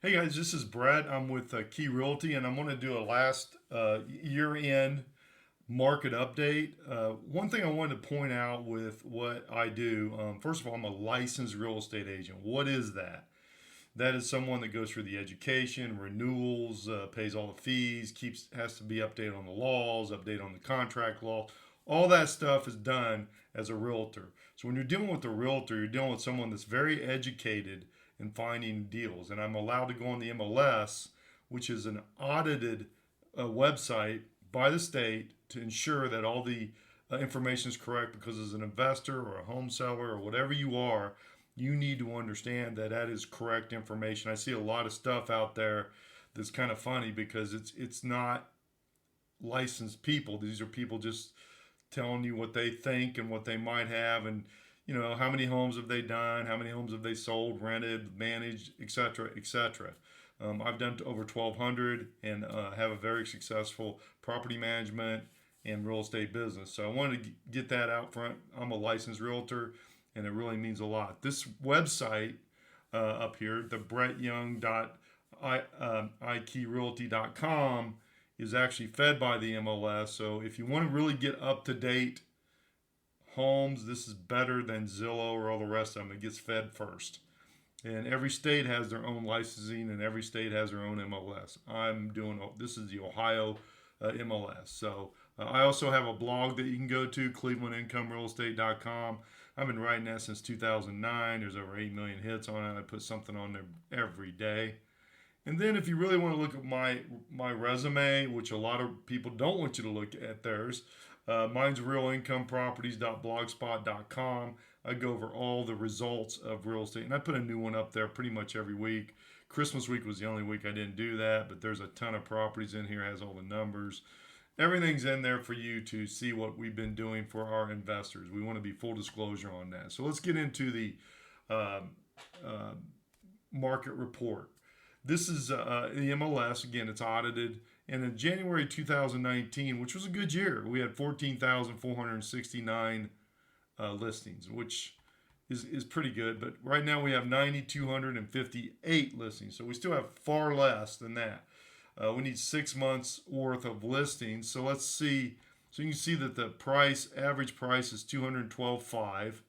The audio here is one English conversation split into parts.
Hey guys, this is Brett. I'm with Key Realty, and I'm going to do a last year-end market update. One thing I wanted to point out with what I do, first of all, I'm a licensed real estate agent. What is that? That is someone that goes through the education, renewals, pays all the fees, keeps has to be updated on the laws, updated on the contract law. All that stuff is done as a realtor. So when you're dealing with a realtor, you're dealing with someone that's very educated in finding deals. And I'm allowed to go on the MLS, which is an audited website by the state to ensure that all the information is correct. Because as an investor or a home seller or whatever you are, you need to understand that that is correct information. I see a lot of stuff out there that's kind of funny because it's not licensed people. These are people just telling you what they think and what they might have, and how many homes have they done, how many homes have they sold, rented, managed, etc., etc. I've done over 1,200 and have a very successful property management and real estate business. So I wanted to get that out front. I'm a licensed realtor, and it really means a lot. This website up here, the brettyoung.ikeyrealty.com, is actually fed by the MLS. So if you want to really get up to date homes, this is better than Zillow or all the rest of them. It gets fed first. And every state has their own licensing, and every state has their own MLS. I'm doing this is the Ohio MLS. So I also have a blog that you can go to, clevelandincomerealestate.com. I've been writing that since 2009. There's over 8 million hits on it. I put something on there every day. And then if you really want to look at my resume, which a lot of people don't want you to look at theirs, mine's realincomeproperties.blogspot.com. I go over all the results of real estate, and I put a new one up there pretty much every week. Christmas week was the only week I didn't do that, but there's a ton of properties in here, has all the numbers. Everything's in there for you to see what we've been doing for our investors. We want to be full disclosure on that. So let's get into the uh, uh, market report. This is the MLS. Again, it's audited. And in January 2019, which was a good year, we had 14,469 listings, which is pretty good. But right now we have 9,258 listings. So we still have far less than that. We need 6 months worth of listings. So let's see. So you can see that the average price is 212.5,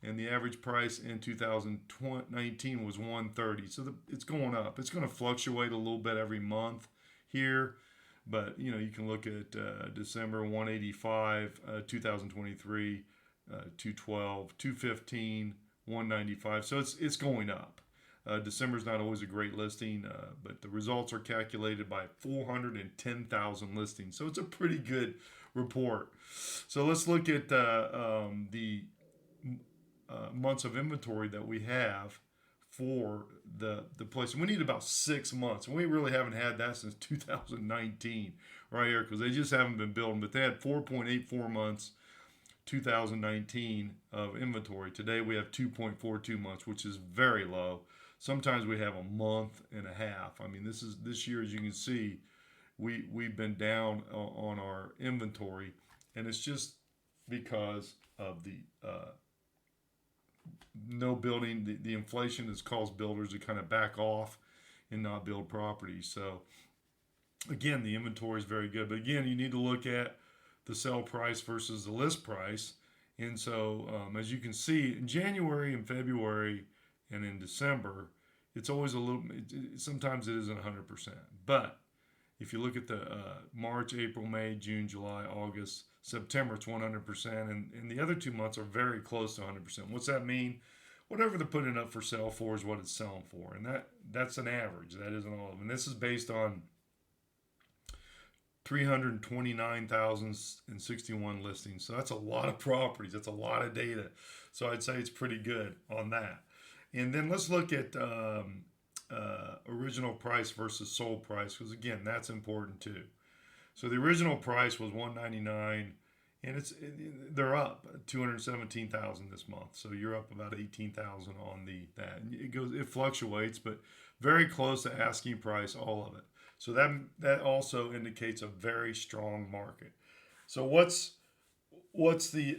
and the average price in 2019 was 130. So it's going up. It's going to fluctuate a little bit every month here, but you can look at December 185, 2023, 212, 215, 195. So it's going up. December's not always a great listing, but the results are calculated by 410,000 listings. So it's a pretty good report. So let's look at the months of inventory that we have for the place. And we need about 6 months, and we really haven't had that since 2019 right here, because they just haven't been building. But they had 4.84 months 2019 of inventory. Today we have 2.42 months, which is very low. Sometimes we have a month and a half. I mean, this year, as you can see, we've been down on our inventory, and it's just because of the no building. The inflation has caused builders to kind of back off and not build properties. So again, the inventory is very good, but again, you need to look at the sell price versus the list price. And so, as you can see, in January and February and in December, it's always a little. Sometimes it isn't 100%. But if you look at the March, April, May, June, July, August, September, it's 100%, and the other 2 months are very close to 100%. What's that mean? Whatever they're putting up for sale for is what it's selling for, and that's an average. That isn't all of them. And this is based on 329,061 listings. So that's a lot of properties. That's a lot of data. So I'd say it's pretty good on that. And then let's look at original price versus sold price, because again, that's important too. So the original price was 199, and they're up 217,000 this month. So you're up about 18,000 on that. It fluctuates, but very close to asking price, all of it. So that also indicates a very strong market. So what's the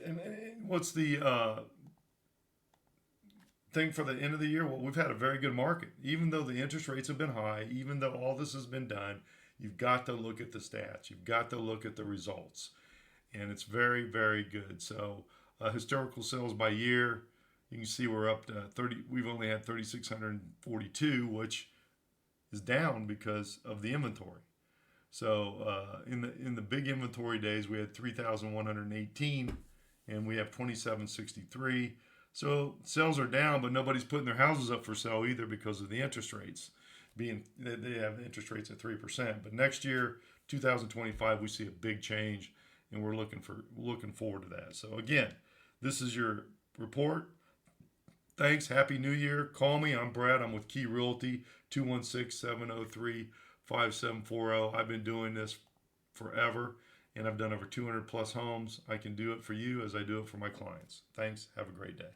thing for the end of the year, well, we've had a very good market. Even though the interest rates have been high, even though all this has been done, you've got to look at the stats. You've got to look at the results. And it's very, very good. So historical sales by year, you can see we're up to 30. We've only had 3,642, which is down because of the inventory. So in the big inventory days, we had 3,118, and we have 2,763. So sales are down, but nobody's putting their houses up for sale either because of the interest rates being, they have interest rates at 3%. But next year, 2025, we see a big change, and we're looking forward to that. So again, this is your report. Thanks. Happy New Year. Call me. I'm Brad. I'm with Key Realty, 216-703-5740. I've been doing this forever, and I've done over 200 plus homes. I can do it for you as I do it for my clients. Thanks. Have a great day.